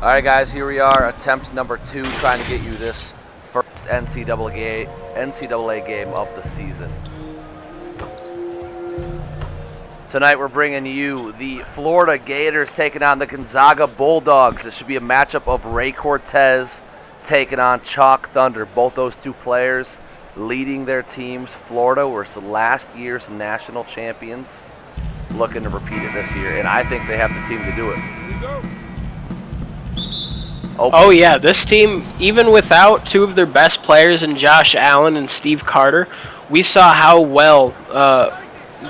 All right, guys, here we are, attempt number 2, trying to get you this first NCAA game of the season. Tonight we're bringing you the Florida Gators taking on the Gonzaga Bulldogs. This should be a matchup of Ray Cortez taking on Chalk Thunder. Both those two players leading their teams. Florida was last year's national champions, looking to repeat it this year, and I think they have the team to do it. Oh yeah, this team, even without two of their best players in Jojo Allen and Steve Carter, we saw how well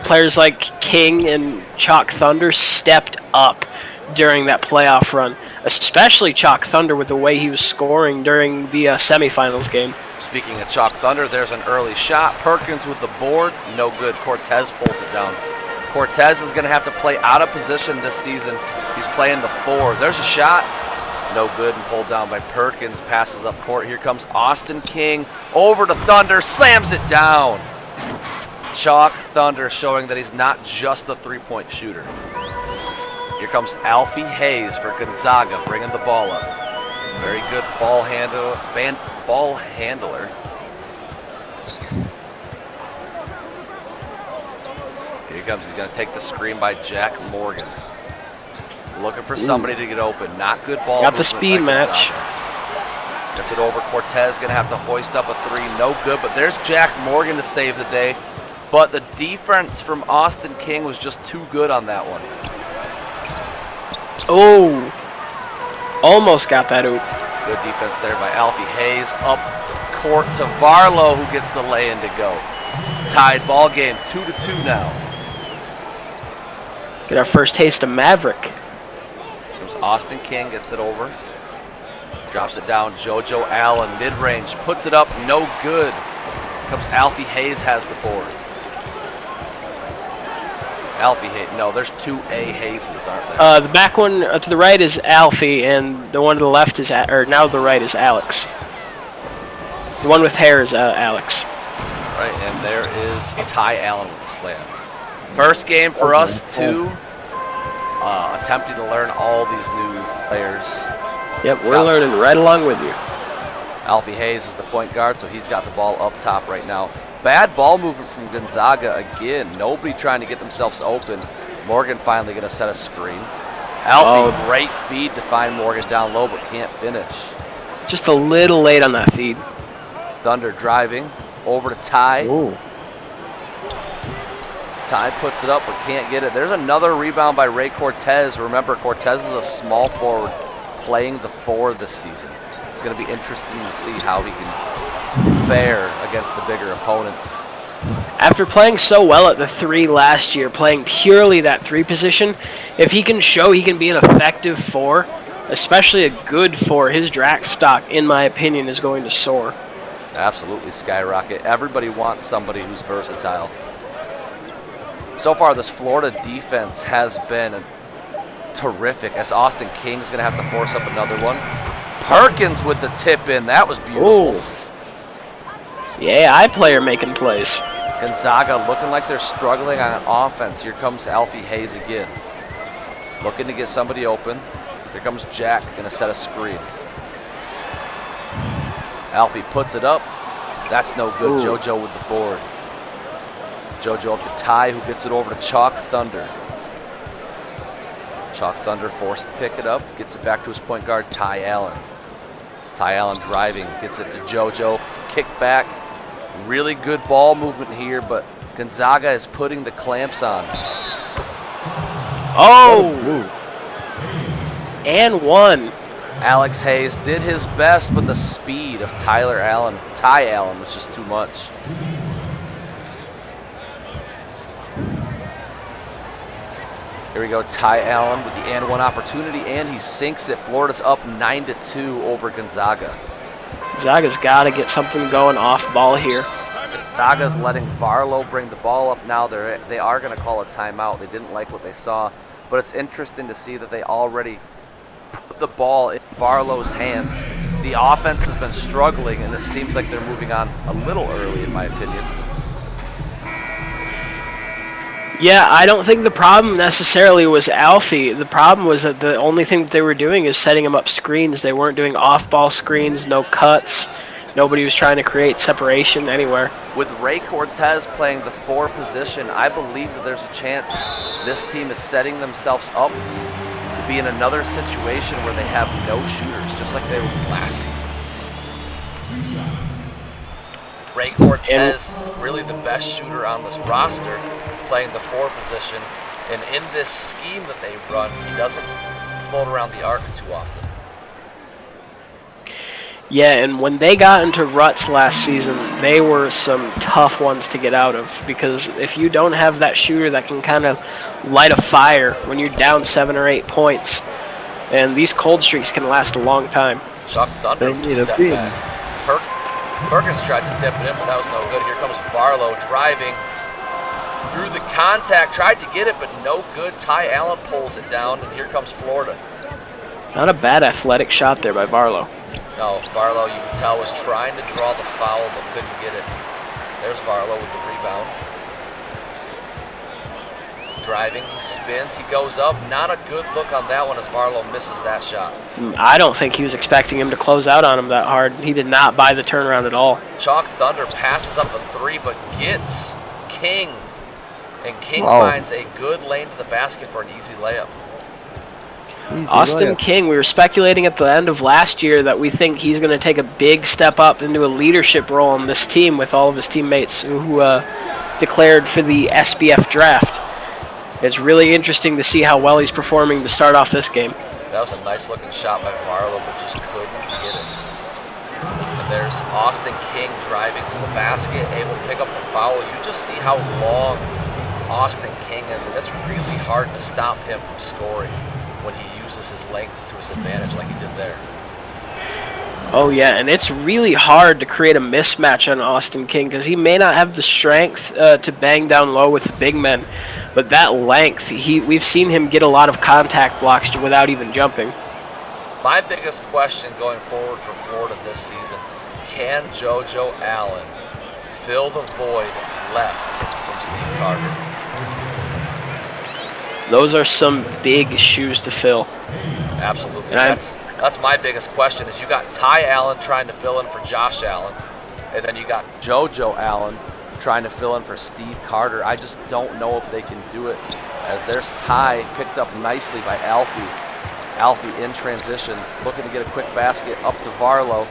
players like King and Chalk Thunder stepped up during that playoff run, especially Chalk Thunder with the way he was scoring during the semifinals game. Speaking of Chalk Thunder, there's an early shot. Perkins with the board, no good. Cortez pulls it down. Cortez is going to have to play out of position this season. He's playing the 4. There's a shot. No good, and pulled down by Perkins. Passes up court. Here comes Austin King over to Thunder. Slams it down. Chalk Thunder showing that he's not just a three-point shooter. Here comes Alfie Hayes for Gonzaga, bringing the ball up. Very good ball handler. Here he comes. He's going to take the screen by Jack Morgan. Looking for somebody to get open. Not good ball. Got the speed match. Gets it over. Cortez going to have to hoist up a 3. No good, but there's Jack Morgan to save the day. But the defense from Austin King was just too good on that one. Oh, almost got that oop. Good defense there by Alfie Hayes. Up court to Varlow, who gets the lay-in to go. Tied ball game, 2-2 now. Get our first taste of Maverick. Austin King gets it over. Drops it down. Jojo Allen, mid-range, puts it up, no good. Comes Alfie Hayes, has the board. Alfie Hayes, no, there's 2 A Hayeses, aren't there? The back one to the right is Alfie, and the one to the left is, or now the right is Alex. The one with hair is Alex. Right, and there is Ty Allen with the slam. First game for us, too. Attempting to learn all these new players. Yep, we're learning right along with you. Alfie Hayes is the point guard, so he's got the ball up top right now. Bad ball movement from Gonzaga again. Nobody trying to get themselves open. Morgan finally going to set a screen. Alfie, great feed to find Morgan down low, but can't finish. Just a little late on that feed. Thunder driving over to Ty. Ooh. Ty puts it up but can't get it. There's another rebound by Ray Cortez. Remember, Cortez is a small forward playing the 4 this season. It's going to be interesting to see how he can fare against the bigger opponents. After playing so well at the 3 last year, playing purely that 3 position, if he can show he can be an effective 4, especially a good 4, his draft stock, in my opinion, is going to soar. Absolutely skyrocket. Everybody wants somebody who's versatile. So far, this Florida defense has been terrific, as Austin King's going to have to force up another one. Perkins with the tip in. That was beautiful. Ooh. Yeah, player making plays. Gonzaga looking like they're struggling on offense. Here comes Alfie Hayes again. Looking to get somebody open. Here comes Jack, going to set a screen. Alfie puts it up. That's no good. Ooh. Jojo with the board. Jojo up to Ty, who gets it over to Chalk Thunder. Chalk Thunder forced to pick it up. Gets it back to his point guard, Ty Allen. Ty Allen driving. Gets it to Jojo. Kick back. Really good ball movement here, but Gonzaga is putting the clamps on. Oh! And 1. Alex Hayes did his best, but the speed of Ty Allen was just too much. Here we go, Ty Allen with the and 1 opportunity, and he sinks it. Florida's up 9-2 over Gonzaga. Gonzaga's got to get something going off ball here. Gonzaga's letting Varlow bring the ball up now. They are going to call a timeout. They didn't like what they saw, but it's interesting to see that they already put the ball in Varlow's hands. The offense has been struggling, and it seems like they're moving on a little early, in my opinion. Yeah, I don't think the problem necessarily was Alfie. The problem was that the only thing that they were doing is setting him up screens. They weren't doing off-ball screens, no cuts. Nobody was trying to create separation anywhere. With Ray Cortez playing the 4 position, I believe that there's a chance this team is setting themselves up to be in another situation where they have no shooters, just like they were last season. Ray Cortez, really the best shooter on this roster, playing the 4 position, and in this scheme that they run, he doesn't float around the arc too often. Yeah, and when they got into ruts last season, they were some tough ones to get out of, because if you don't have that shooter that can kind of light a fire when you're down 7 or 8 points, and these cold streaks can last a long time. Chuck Thunder They need a beam. Perkins tried to tip it in, but that was no good. Here comes Barlow driving through the contact, tried to get it, but no good. Ty Allen pulls it down, and here comes Florida. Not a bad athletic shot there by Barlow. No, Barlow, you can tell, was trying to draw the foul, but couldn't get it. There's Barlow with the rebound. Driving, he spins, he goes up. Not a good look on that one as Barlow misses that shot. I don't think he was expecting him to close out on him that hard. He did not buy the turnaround at all. Chalk Thunder passes up a 3, but gets King. And King finds a good lane to the basket for an easy layup. Austin King, we were speculating at the end of last year that we think he's going to take a big step up into a leadership role on this team with all of his teammates who declared for the SBF draft. It's really interesting to see how well he's performing to start off this game. That was a nice looking shot by Barlow, but just couldn't get it. And there's Austin King driving to the basket, able to pick up the foul. You just see how long Austin King is, and it's really hard to stop him from scoring when he uses his length to his advantage like he did there. Oh yeah, and it's really hard to create a mismatch on Austin King because he may not have the strength to bang down low with the big men, but that length, we've seen him get a lot of contact blocks without even jumping. My biggest question going forward for Florida this season, can Jojo Allen fill the void left from Steve Carter? Those are some big shoes to fill. Absolutely. That's my biggest question is you got Ty Allen trying to fill in for Josh Allen, and then you got Jojo Allen trying to fill in for Steve Carter. I just don't know if they can do it, as there's Ty picked up nicely by Alfie. Alfie in transition, looking to get a quick basket up to Barlow.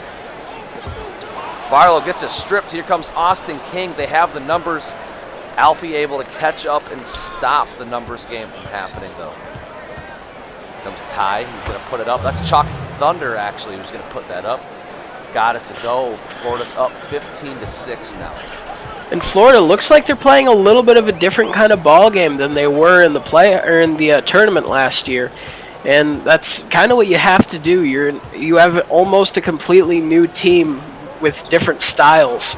Barlow gets it stripped. Here comes Austin King. They have the numbers. Alfie able to catch up and stop the numbers game from happening, though. Here comes Ty. He's going to put it up. That's Chalk Thunder, actually, who's going to put that up. Got it to go. Florida's up 15-6 now. And Florida looks like they're playing a little bit of a different kind of ball game than they were in the tournament last year. And that's kind of what you have to do. You have almost a completely new team with different styles.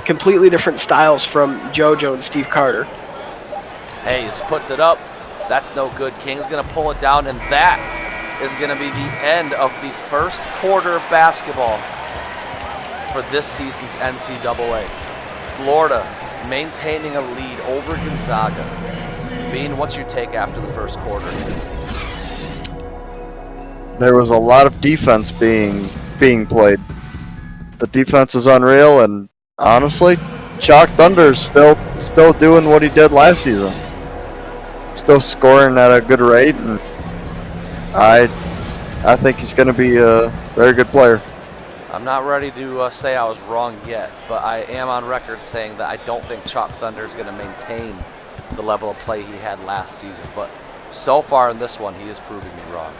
Completely different styles from Jojo and Steve Carter. Hayes puts it up. That's no good. King's going to pull it down, and that is going to be the end of the first quarter of basketball for this season's NCAA. Florida maintaining a lead over Gonzaga. Bean, what's your take after the first quarter? There was a lot of defense being played. The defense is unreal, and honestly, Chalk Thunder's still doing what he did last season. Still scoring at a good rate, and I think he's going to be a very good player. I'm not ready to say I was wrong yet, but I am on record saying that I don't think Chalk Thunder is going to maintain the level of play he had last season. But so far in this one, he is proving me wrong.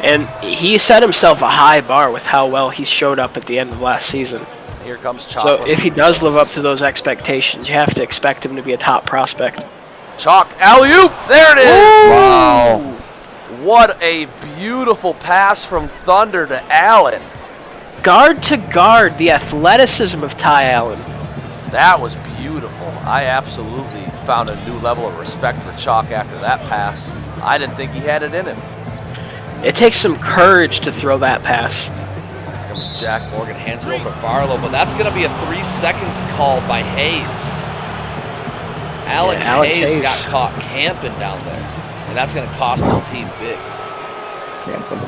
And he set himself a high bar with how well he showed up at the end of last season. Here comes Chalk. So if he does live up to those expectations, you have to expect him to be a top prospect. Chalk, alley-oop, there it is! Wow. What a beautiful pass from Thunder to Allen. Guard to guard, the athleticism of Ty Allen. That was beautiful. I absolutely found a new level of respect for Chalk after that pass. I didn't think he had it in him. It takes some courage to throw that pass. Here comes Jack Morgan, hands it over to Barlow, but that's going to be a 3 seconds call by Hayes. Alex Alex Hayes got Hayes. caught camping down there, and that's going to cost his team big. Camping.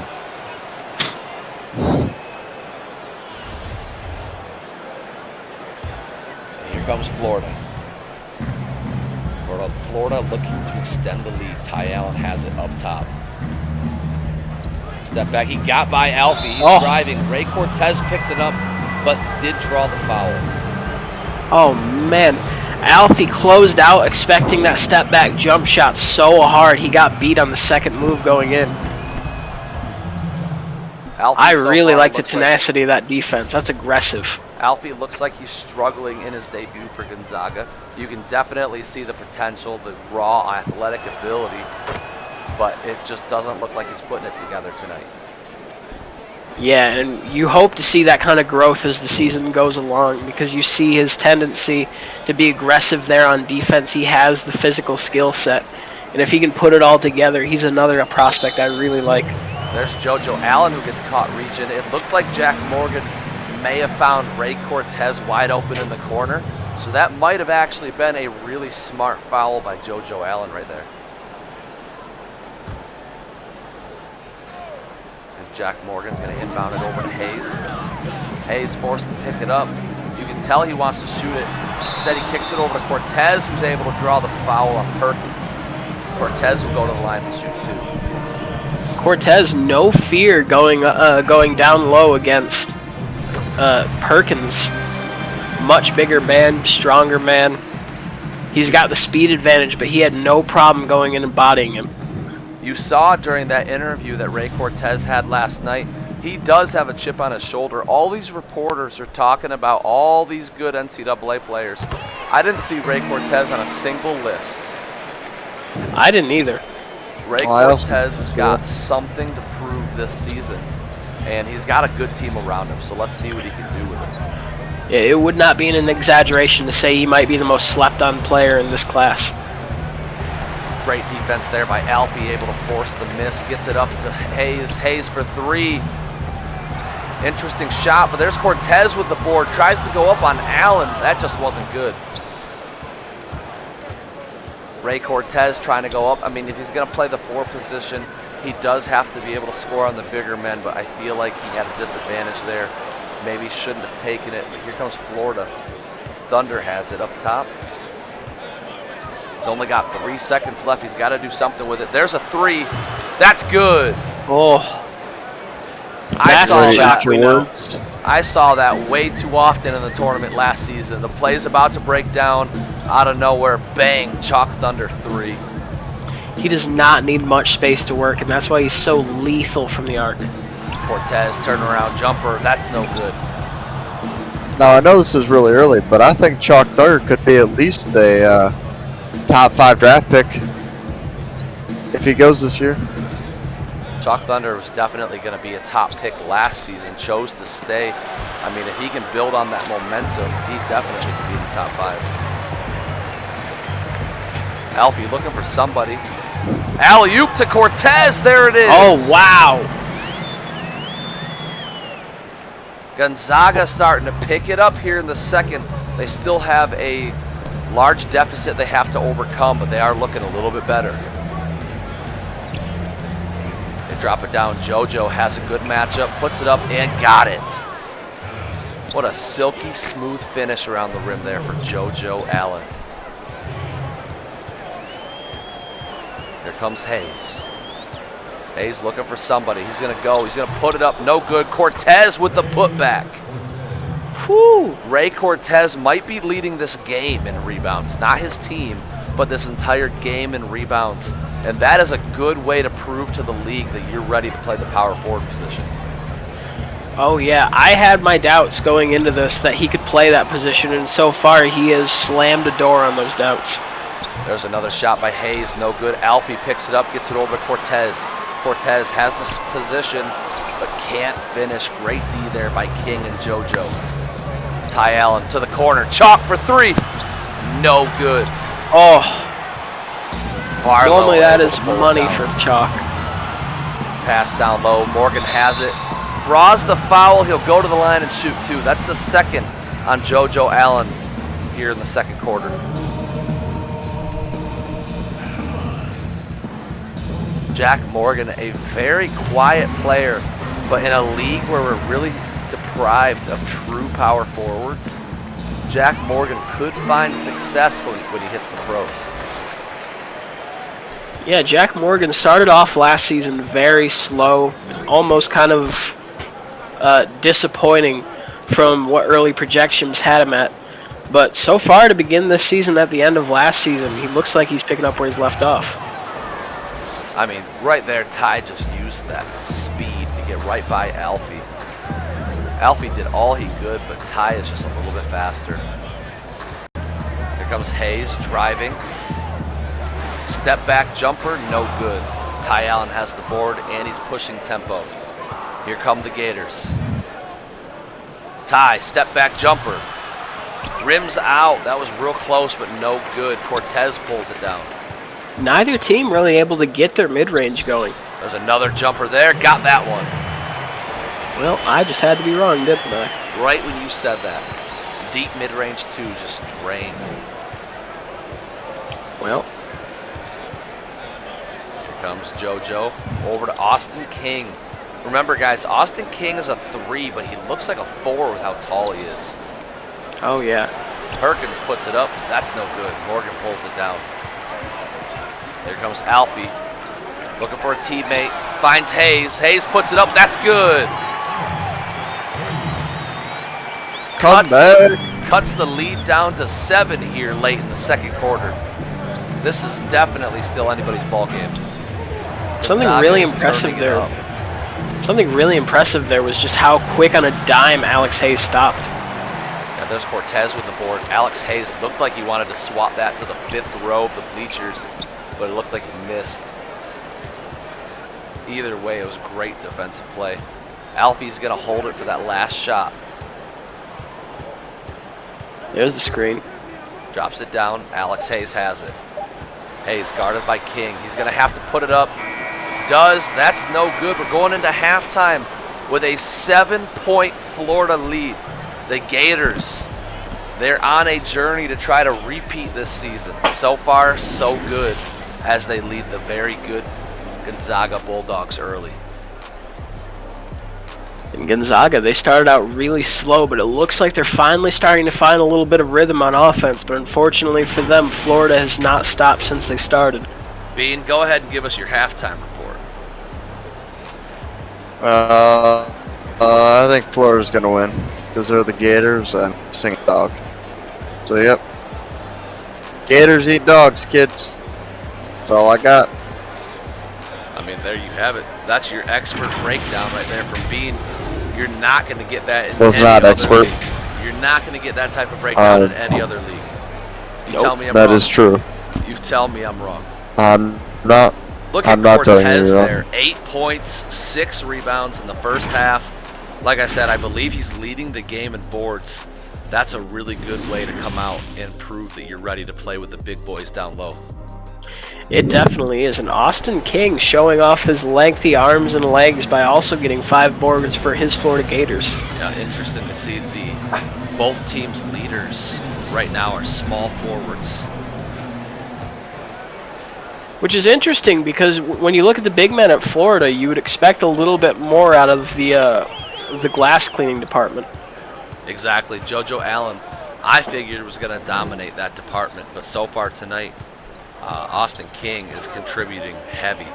And here comes Florida. Florida looking to extend the lead. Ty Allen has it up top. Step back. He got by Alfie. He's driving. Ray Cortez picked it up, but did draw the foul. Oh, man. Alfie closed out expecting that step back jump shot so hard he got beat on the second move going in. Alfie I so really far like the looks tenacity of that defense. That's aggressive. Alfie looks like he's struggling in his debut for Gonzaga. You can definitely see the potential, the raw athletic ability, but it just doesn't look like he's putting it together tonight. Yeah, and you hope to see that kind of growth as the season goes along because you see his tendency to be aggressive there on defense. He has the physical skill set, and if he can put it all together, he's another prospect I really like. There's Jojo Allen who gets caught reaching. It looked like Jack Morgan may have found Ray Cortez wide open in the corner, so that might have actually been a really smart foul by Jojo Allen right there. Jack Morgan's going to inbound it over to Hayes. Hayes forced to pick it up. You can tell he wants to shoot it. Instead, he kicks it over to Cortez, who's able to draw the foul on Perkins. Cortez will go to the line and shoot two. Cortez, no fear going down low against Perkins. Much bigger man, stronger man. He's got the speed advantage, but he had no problem going in and bodying him. You saw during that interview that Ray Cortez had last night, he does have a chip on his shoulder. All these reporters are talking about all these good NCAA players. I didn't see Ray Cortez on a single list. I didn't either. Ray Cortez has got something to prove this season, and he's got a good team around him, so let's see what he can do with it. It would not be an exaggeration to say he might be the most slept-on player in this class. Great defense there by Alfie, able to force the miss, gets it up to Hayes. Hayes for three. Interesting shot, but there's Cortez with the board. Tries to go up on Allen. That just wasn't good. Ray Cortez trying to go up. I mean, if he's going to play the four position, he does have to be able to score on the bigger men, but I feel like he had a disadvantage there. Maybe shouldn't have taken it, but here comes Florida. Thunder has it up top. He's only got 3 seconds left. He's got to do something with it. There's a three. That's good. Oh. I saw that way too often in the tournament last season. The play's about to break down. Out of nowhere, bang, Chalk Thunder three. He does not need much space to work, and that's why he's so lethal from the arc. Cortez, turnaround jumper. That's no good. Now, I know this is really early, but I think Chalk Thunder could be at least a top 5 draft pick if he goes this year. Chalk Thunder was definitely going to be a top pick last season, chose to stay. I mean, if he can build on that momentum, he definitely could be in the top 5. Alfie looking for somebody. Alley-oop to Cortez, there it is. Oh, wow. Gonzaga starting to pick it up here in the second. They still have a large deficit they have to overcome, but they are looking a little bit better. They drop it down. Jojo has a good matchup, puts it up, and got it. What a silky smooth finish around the rim there for Jojo Allen. Here comes Hayes. Hayes looking for somebody. He's going to go. He's going to put it up. No good. Cortez with the putback. Whew. Ray Cortez might be leading this game in rebounds. Not his team, but this entire game in rebounds. And that is a good way to prove to the league that you're ready to play the power forward position. Oh, yeah. I had my doubts going into this that he could play that position, and so far he has slammed a door on those doubts. There's another shot by Hayes, no good. Alfie picks it up, gets it over to Cortez. Cortez has this position, but can't finish. Great D there by King and Jojo. Ty Allen to the corner, Chalk for three. No good. Oh, Barlow normally that able is to pull it money down. for Chalk. Pass down low, Morgan has it. Draws the foul, he'll go to the line and shoot two. That's the second on Jojo Allen here in the second quarter. Jack Morgan, a very quiet player, but in a league where we're really deprived of true power forwards, Jack Morgan could find success when he hits the pros. Yeah, Jack Morgan started off last season very slow, almost kind of disappointing from what early projections had him at. But so far to begin this season, at the end of last season, he looks like he's picking up where he's left off. I mean, right there, Ty just used that speed to get right by Alfie. Alfie did all he could, but Ty is just a little bit faster. Here comes Hayes driving. Step back jumper, no good. Ty Allen has the board and he's pushing tempo. Here come the Gators. Ty, step back jumper. Rims out. That was real close, but no good. Cortez pulls it down. Neither team really able to get their mid-range going. There's another jumper there. Got that one. Well, I just had to be wrong, didn't I? Right when you said that. Deep mid-range two just drained. Well, here comes Jojo. Over to Austin King. Remember, guys, Austin King is a 3, but he looks like a 4 with how tall he is. oh yeah. Perkins puts it up. That's no good. Morgan pulls it down. There comes Alfie. Looking for a teammate. Finds Hayes. Hayes puts it up. That's good. Come back. Cuts the lead down to 7 here late in the second quarter. This is definitely still anybody's ball game. Something Gonzaga really is impressive turning it there. up. Something really impressive there was just how quick on a dime Alex Hayes stopped. Yeah, there's Cortez with the board. Alex Hayes looked like he wanted to swap that to the 5th row of the bleachers, but it looked like he missed. Either way, it was great defensive play. Alfie's going to hold it for that last shot. There's the screen. Drops it down. Alex Hayes has it. Hayes guarded by King. He's going to have to put it up. Does. That's no good. We're going into halftime with a 7-point Florida lead. The Gators, they're on a journey to try to repeat this season. So far, so good as they lead the very good Gonzaga Bulldogs early. In Gonzaga, they started out really slow, but it looks like they're finally starting to find a little bit of rhythm on offense. But unfortunately for them, Florida has not stopped since they started. Bean, go ahead and give us your halftime report. I think Florida's going to win because they're the Gators and sing dog. So, yep. Gators eat dogs, kids. That's all I got. I mean, there you have it. That's your expert breakdown right there from Bean. You're not going to get that in Was any not other expert. league. You're not going to get that type of breakdown in any other league. You Nope. tell me I'm That wrong. is true. You tell me I'm wrong. I'm not. Look I'm at not telling Cortez you wrong. there. 8 points, 6 rebounds in the first half. Like I said, I believe he's leading the game in boards. That's a really good way to come out and prove that you're ready to play with the big boys down low. It definitely is. And Austin King showing off his lengthy arms and legs by also getting 5 boards for his Florida Gators. Yeah, interesting to see both teams' leaders right now are small forwards. Which is interesting because when you look at the big men at Florida, you would expect a little bit more out of the glass cleaning department. Exactly. Jojo Allen, I figured was going to dominate that department, but so far tonight, Austin King is contributing heavy.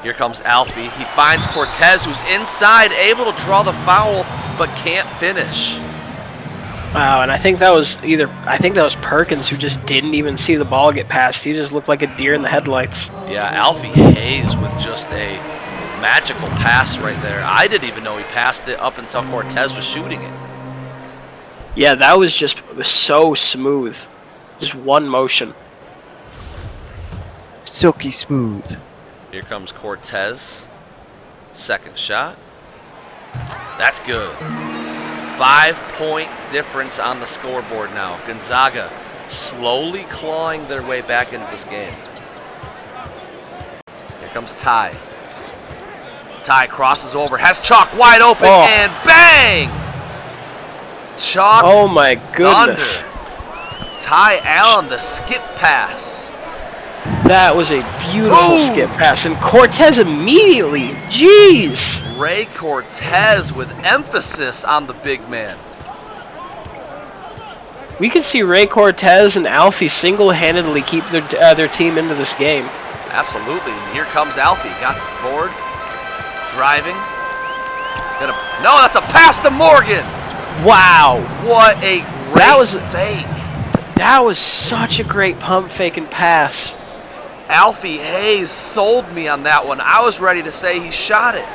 Here comes Alfie. He finds Cortez, who's inside, able to draw the foul, but can't finish. Wow, and I think that was Perkins who just didn't even see the ball get past. He just looked like a deer in the headlights. Yeah, Alfie Hayes with just a magical pass right there. I didn't even know he passed it up until Cortez was shooting it. Yeah, that was just so smooth. Just one motion. Silky smooth. Here comes Cortez. Second shot. That's good. 5-point difference on the scoreboard now. Gonzaga slowly clawing their way back into this game. Here comes Ty. Ty crosses over, has Chalk wide open, and bang! Chalk. Oh my goodness. Thunder. Ty Allen, the skip pass. That was a beautiful Ooh. skip pass, and Cortez immediately. Jeez. Ray Cortez with emphasis on the big man. We could see Ray Cortez and Alfie single-handedly keep their team into this game. Absolutely. And here comes Alfie. Got to the board. Driving. No, that's a pass to Morgan. Wow. What a great fake. That was such a great pump fake and pass. Alfie Hayes sold me on that one. I was ready to say he shot it.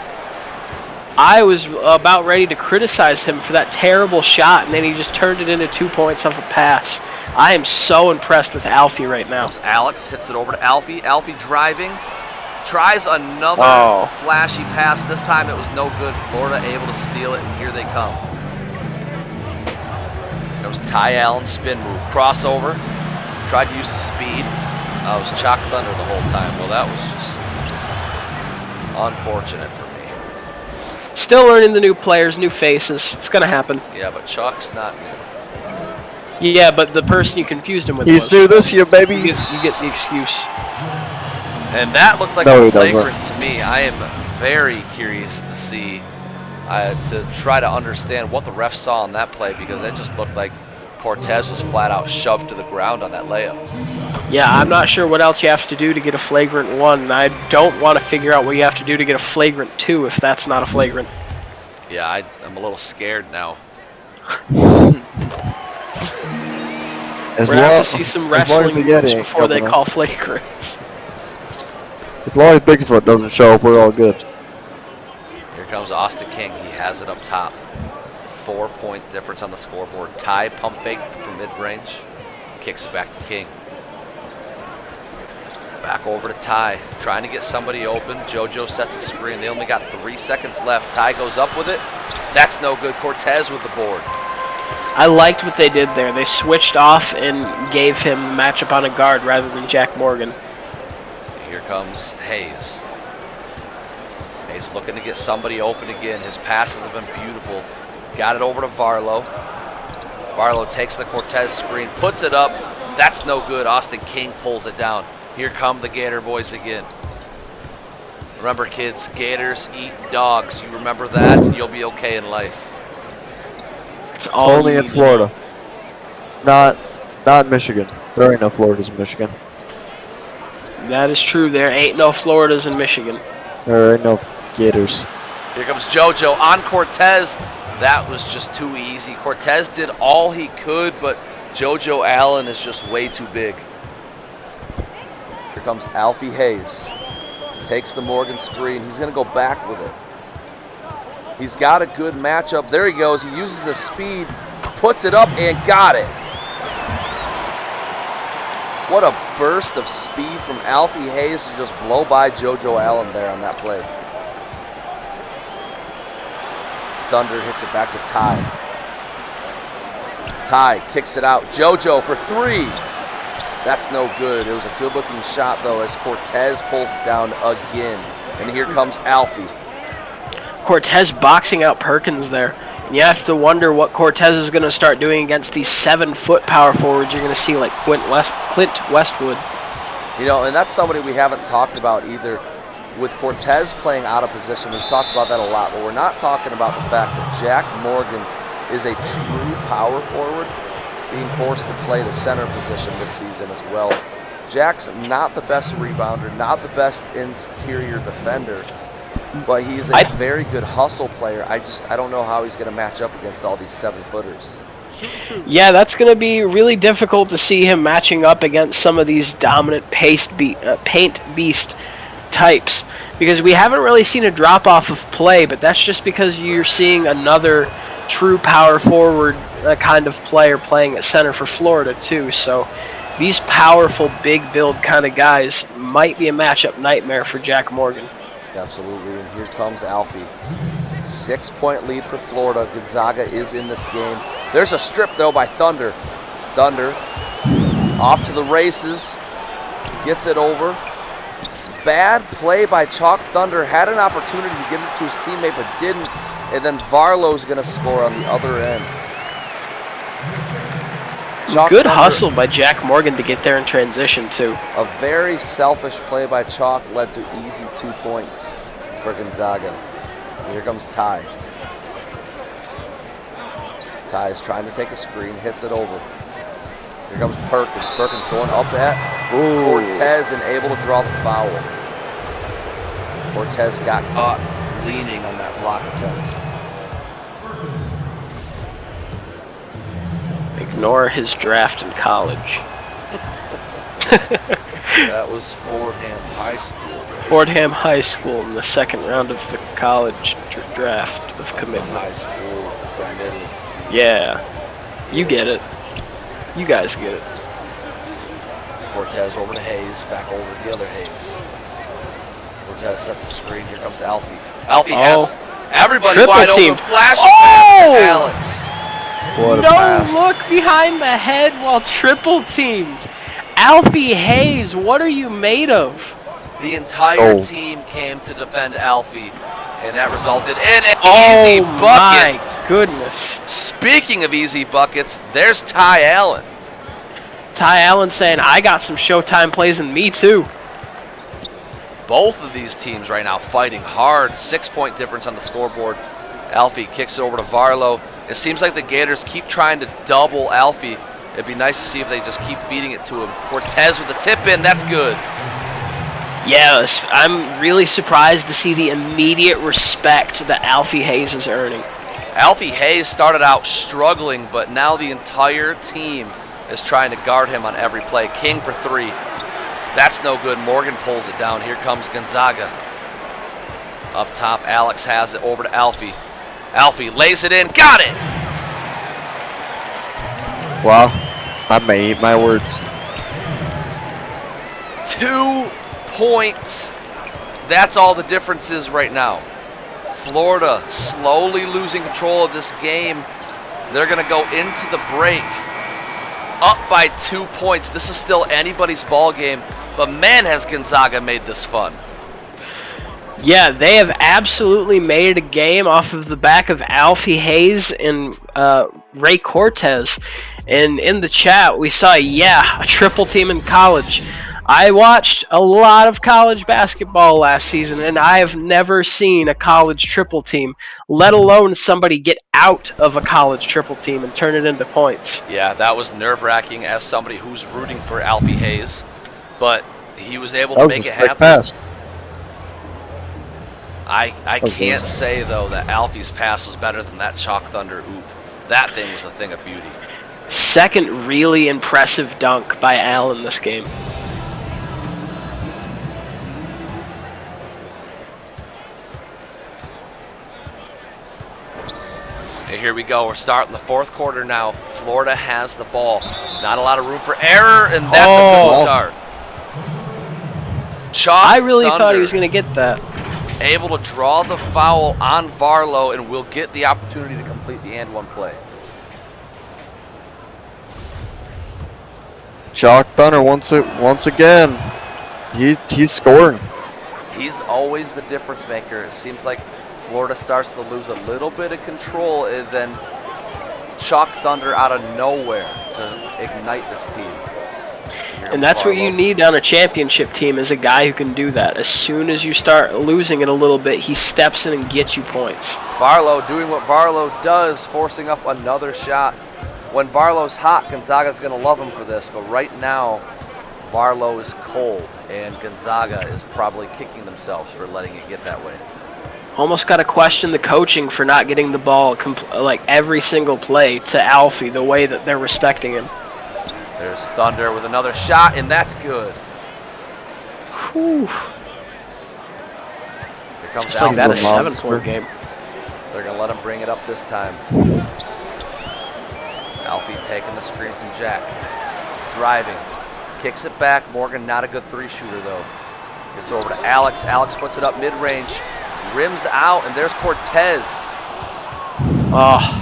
I was about ready to criticize him for that terrible shot, and then he just turned it into 2 points off a pass. I am so impressed with Alfie right now. Alex hits it over to Alfie. Alfie driving. Tries another flashy pass. This time it was no good. Florida able to steal it, and here they come. That was Ty Allen spin move. Crossover. Tried to use the speed. I was Chalk Thunder the whole time. Well, that was just unfortunate for me. Still learning the new players, new faces. It's going to happen. Yeah, but Chalk's not new. Yeah, but the person you confused him with He's was. new this year, baby. You get the excuse. And that looked like a flagrant to me. I am very curious to see, to try to understand what the ref saw on that play, because it just looked like Cortez was flat out shoved to the ground on that layup. Yeah, I'm not sure what else you have to do to get a flagrant 1. And I don't want to figure out what you have to do to get a flagrant 2 if that's not a flagrant. Yeah, I'm a little scared now. We're going to have to see some wrestling moves before they call flagrants. As long as Bigfoot doesn't show up, we're all good. Here comes Austin King. He has it up top. 4-point difference on the scoreboard. Ty pump fake from mid-range. Kicks it back to King. Back over to Ty. Trying to get somebody open. Jojo sets the screen. They only got 3 seconds left. Ty goes up with it. That's no good. Cortez with the board. I liked what they did there. They switched off and gave him the matchup on a guard rather than Jack Morgan. Here comes Hayes. Hayes looking to get somebody open again. His passes have been beautiful. Got it over to Varlo. Varlo takes the Cortez screen, puts it up. That's no good. Austin King pulls it down. Here come the Gator boys again. Remember, kids, Gators eat dogs. You remember that, and you'll be okay in life. It's all only in Florida. Not Michigan. There ain't no Floridas in Michigan. That is true. There ain't no Floridas in Michigan. There ain't no Gators. Here comes Jojo on Cortez. That was just too easy. Cortez did all he could, but Jojo Allen is just way too big. Here comes Alfie Hayes. Takes the Morgan screen. He's going to go back with it. He's got a good matchup. There he goes. He uses his speed, puts it up, and got it. What a burst of speed from Alfie Hayes to just blow by Jojo Allen there on that play. Thunder hits it back to Ty. Ty kicks it out. Jojo for 3. That's no good. It was a good-looking shot, though, as Cortez pulls it down again. And here comes Alfie. Cortez boxing out Perkins there. And you have to wonder what Cortez is going to start doing against these 7-foot power forwards you're going to see like Clint Westwood. You know, and that's somebody we haven't talked about either. With Cortez playing out of position, we've talked about that a lot, but we're not talking about the fact that Jack Morgan is a true power forward being forced to play the center position this season as well. Jack's not the best rebounder, not the best interior defender, but he's a very good hustle player. I don't know how he's going to match up against all these 7-footers. Yeah, that's going to be really difficult to see him matching up against some of these dominant paint beast types, because we haven't really seen a drop off of play, but that's just because you're seeing another true power forward kind of player playing at center for Florida too. So these powerful big build kind of guys might be a matchup nightmare for Jack Morgan. Absolutely, and here comes Alfie. 6-point lead for Florida. Gonzaga is in this game. There's a strip though by Thunder. Thunder off to the races, gets it over. Bad play by Chalk Thunder. Had an opportunity to give it to his teammate, but didn't. And then Varlo's going to score on the other end. Chalk Good Thunder, hustle by Jack Morgan to get there in transition, too. A very selfish play by Chalk led to easy 2 points for Gonzaga. And here comes Ty. Ty is trying to take a screen, hits it over. Here comes Perkins. Perkins going up at Cortez and able to draw the foul. Cortez got caught leaning on that block attempt. Ignore his draft in college. That was Fordham High School. Fordham High School in the second round of the college draft of commitment. High school committed. Yeah, you get it. You guys get it. Cortez over to Hayes, back over to the other Hayes. Cortez sets the screen. Here comes Alfie. Alfie has everybody Triple wide team. open. Flash Oh! Alex. What a No pass. look behind the head while triple teamed. Alfie Hayes, what are you made of? The entire team came to defend Alfie, and that resulted in an easy Oh bucket. my goodness. Speaking of easy buckets, there's Ty Allen. Ty Allen saying, I got some Showtime plays in me too. Both of these teams right now fighting hard. 6-point difference on the scoreboard. Alfie kicks it over to Varlo. It seems like the Gators keep trying to double Alfie. It'd be nice to see if they just keep feeding it to him. Cortez with the tip in. That's good. Yes, I'm really surprised to see the immediate respect that Alfie Hayes is earning. Alfie Hayes started out struggling, but now the entire team is trying to guard him on every play. King for 3. That's no good. Morgan pulls it down. Here comes Gonzaga. Up top, Alex has it over to Alfie. Alfie lays it in. Got it! Wow, I may eat my words. 2 points. That's all the difference is right now. Florida slowly losing control of this game. They're going to go into the break up by 2 points. This is still anybody's ball game, but man, has Gonzaga made this fun. Yeah, they have absolutely made it a game off of the back of Alfie Hayes and Ray Cortez. And in the chat, we saw, a triple team in college. I watched a lot of college basketball last season, and I have never seen a college triple team, let alone somebody get out of a college triple team and turn it into points. Yeah, that was nerve-wracking as somebody who's rooting for Alfie Hayes, but he was able to make it happen. Pass. I can't say, though, that Alfie's pass was better than that Chalk Thunder oop. That thing was a thing of beauty. Second really impressive dunk by Allen this game. And here we go. We're starting the fourth quarter now. Florida has the ball. Not a lot of room for error, and that's a good start. Chalk I really Thunder thought he was going to get that. able to draw the foul on Varlo, and will get the opportunity to complete the and one play. Chalk Thunder once again. He's scoring. He's always the difference maker. It seems like Florida starts to lose a little bit of control, and then Chalk Thunder out of nowhere to ignite this team. And that's what you need on a championship team, is a guy who can do that. As soon as you start losing it a little bit, he steps in and gets you points. Varlo doing what Varlo does, forcing up another shot. When Varlo's hot, Gonzaga's going to love him for this, but right now, Varlo is cold, and Gonzaga is probably kicking themselves for letting it get that way. Almost got to question the coaching for not getting the ball like every single play to Alfie the way that they're respecting him. There's Thunder with another shot, and that's good. Whew. Here comes Just like Alfie. that, a monster. 7-point game. They're going to let him bring it up this time. Alfie taking the screen from Jack. Driving. Kicks it back. Morgan, not a good three-shooter, though. Gets over to Alex. Alex puts it up mid-range. Rims out, and there's Cortez. Oh.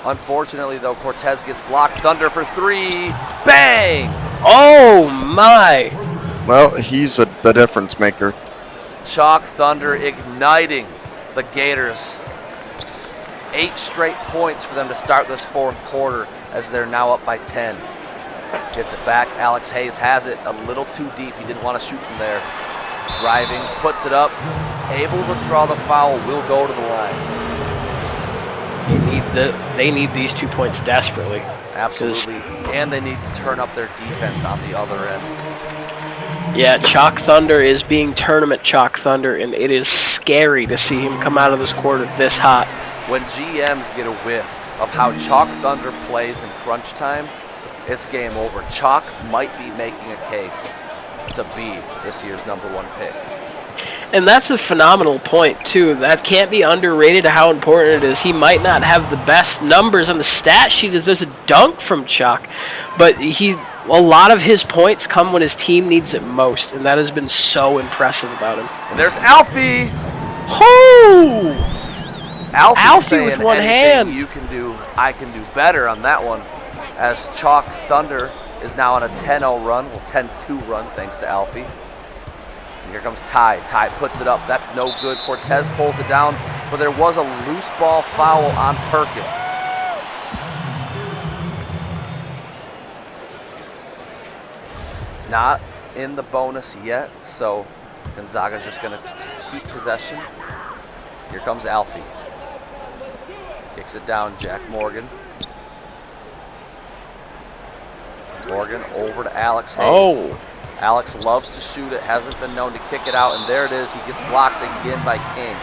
Unfortunately, though, Cortez gets blocked. Thunder for 3. Bang! Oh, my. Well, he's the difference maker. Chalk Thunder igniting the Gators. 8 straight points for them to start this fourth quarter, as they're now up by 10. Gets it back. Alex Hayes has it a little too deep. He didn't want to shoot from there. Driving, puts it up. Able to draw the foul. Will go to the line. They need these 2 points desperately. Absolutely. And they need to turn up their defense on the other end. Yeah, Chalk Thunder is being tournament Chalk Thunder, and it is scary to see him come out of this quarter this hot. When GMs get a whiff of how Chalk Thunder plays in crunch time, it's game over. Chalk might be making a case to be this year's #1 pick. And that's a phenomenal point, too. That can't be underrated how important it is. He might not have the best numbers on the stat sheet as there's a dunk from Chalk, but a lot of his points come when his team needs it most, and that has been so impressive about him. And there's Alfie! Whoo! Alfie with one hand. You can do, I can do better on that one, as Chalk Thunder is now on a 10-0 run, 10-2 run thanks to Alfie. And here comes Ty. Ty puts it up. That's no good. Cortez pulls it down, but there was a loose ball foul on Perkins. Not in the bonus yet, so Gonzaga's just going to keep possession. Here comes Alfie. Kicks it down, Jack Morgan. Morgan over to Alex Hayes. Oh. Alex loves to shoot it, hasn't been known to kick it out, and there it is. He gets blocked again by King.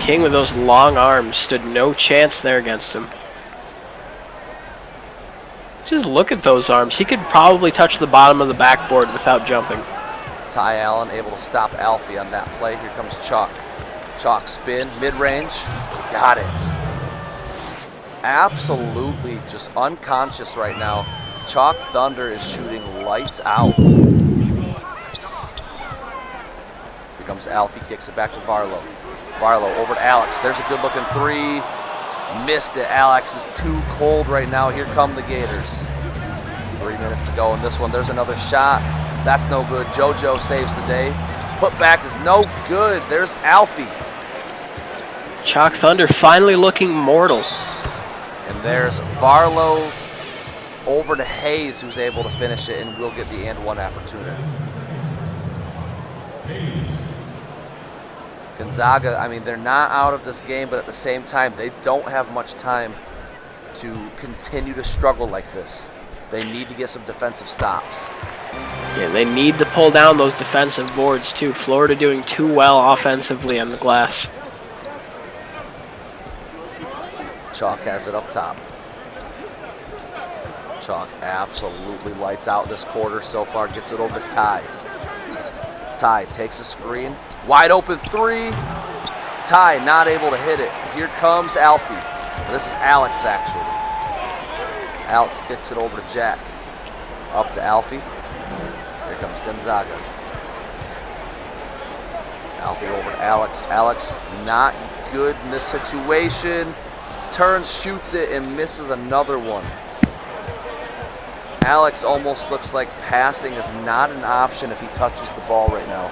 King with those long arms stood no chance there against him. Just look at those arms. He could probably touch the bottom of the backboard without jumping. Ty Allen able to stop Alfie on that play. Here comes Chalk. Chalk spin, mid-range. Got it. Absolutely just unconscious right now. Chalk Thunder is shooting lights out. Here comes Alfie, kicks it back to Barlow. Barlow over to Alex. There's a good looking three. Missed it. Alex is too cold right now. Here come the Gators. 3 minutes to go in this one. There's another shot. That's no good. Jojo saves the day. Put back is no good. There's Alfie. Chalk Thunder finally looking mortal. And there's Barlow over to Hayes, who's able to finish it, and will get the and one opportunity. Gonzaga, I mean, they're not out of this game, but at the same time, they don't have much time to continue to struggle like this. They need to get some defensive stops. Yeah, they need to pull down those defensive boards, too. Florida doing too well offensively on the glass. Chalk has it up top. Chalk absolutely lights out this quarter so far. Gets it over to Ty. Ty takes a screen. Wide open three. Ty not able to hit it. Here comes Alfie. This is Alex, actually. Alex kicks it over to Jack. Up to Alfie. Here comes Gonzaga. Alfie over to Alex. Alex not good in this situation. Turns, shoots it, and misses another one. Alex almost looks like passing is not an option if he touches the ball right now.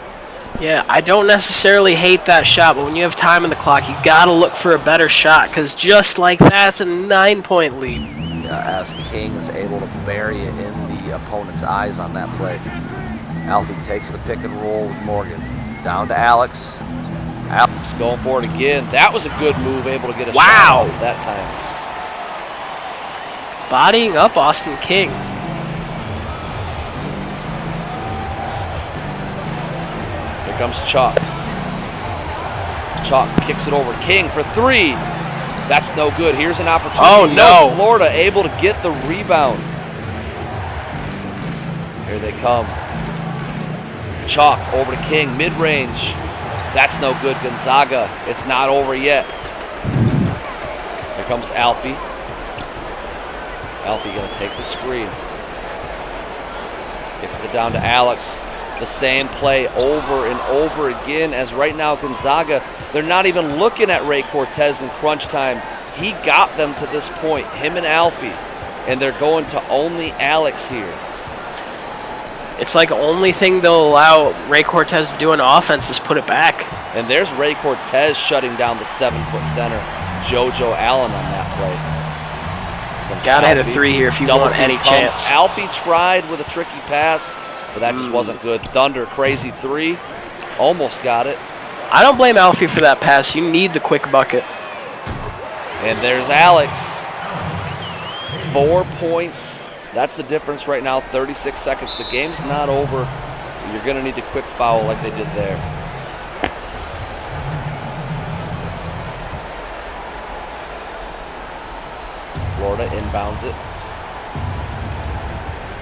Yeah, I don't necessarily hate that shot, but when you have time on the clock, you gotta look for a better shot, because just like that, it's a 9-point lead. Yeah, as King is able to bury it in the opponent's eyes on that play. Alfie takes the pick and roll with Morgan. Down to Alex. Alex going for it again. That was a good move, able to get a shot out that time. Bodying up Austin King. Here comes Chalk. Chalk kicks it over. King for three. That's no good. Here's an opportunity. Oh, no. Florida able to get the rebound. Here they come. Chalk over to King, mid-range. That's no good. Gonzaga. It's not over yet. Here comes Alfie. Alfie going to take the screen. Kicks it down to Alex. The same play over and over again, as right now Gonzaga, they're not even looking at Ray Cortez in crunch time. He got them to this point, him and Alfie, and they're going to only Alex here. It's like the only thing they'll allow Ray Cortez to do on offense is put it back. And there's Ray Cortez shutting down the 7-foot center, Jojo Allen, on that play. Gotta hit a Alfie. 3 here if you Double want team any comes. chance. Alfie tried with a tricky pass, but that just wasn't good. Thunder, crazy 3. Almost got it. I don't blame Alfie for that pass. You need the quick bucket. And there's Alex. 4 points. That's the difference right now, 36 seconds. The game's not over. You're going to need a quick foul like they did there. Florida inbounds it.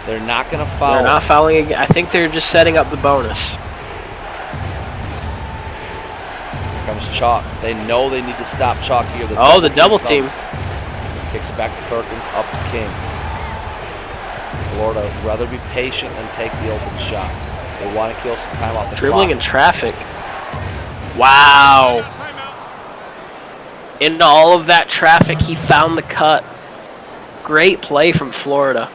They're not going to foul. They're not fouling again. I think they're just setting up the bonus. Here comes Chalk. They know they need to stop Chalk here. The double team. Kicks it back to Perkins, up to King. Florida would rather be patient than take the open shot. They want to kill some time off the Dribbling clock. in traffic. Wow. In all of that traffic, he found the cut. Great play from Florida.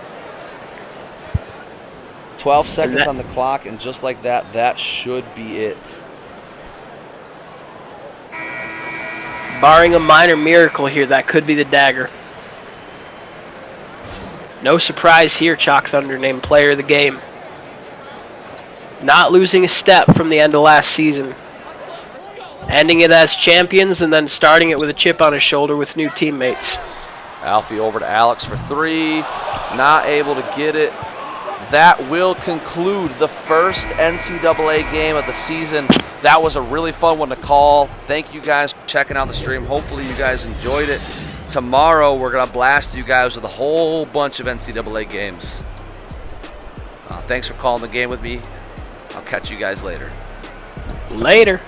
12 seconds on the clock, and just like that, that should be it. Barring a minor miracle here, that could be the dagger. No surprise here, Chalk Thunder named player of the game. Not losing a step from the end of last season. Ending it as champions and then starting it with a chip on his shoulder with new teammates. Alfie over to Alex for 3. Not able to get it. That will conclude the first NCAA game of the season. That was a really fun one to call. Thank you guys for checking out the stream. Hopefully you guys enjoyed it. Tomorrow we're going to blast you guys with a whole bunch of NCAA games. Thanks for calling the game with me. I'll catch you guys later. Later.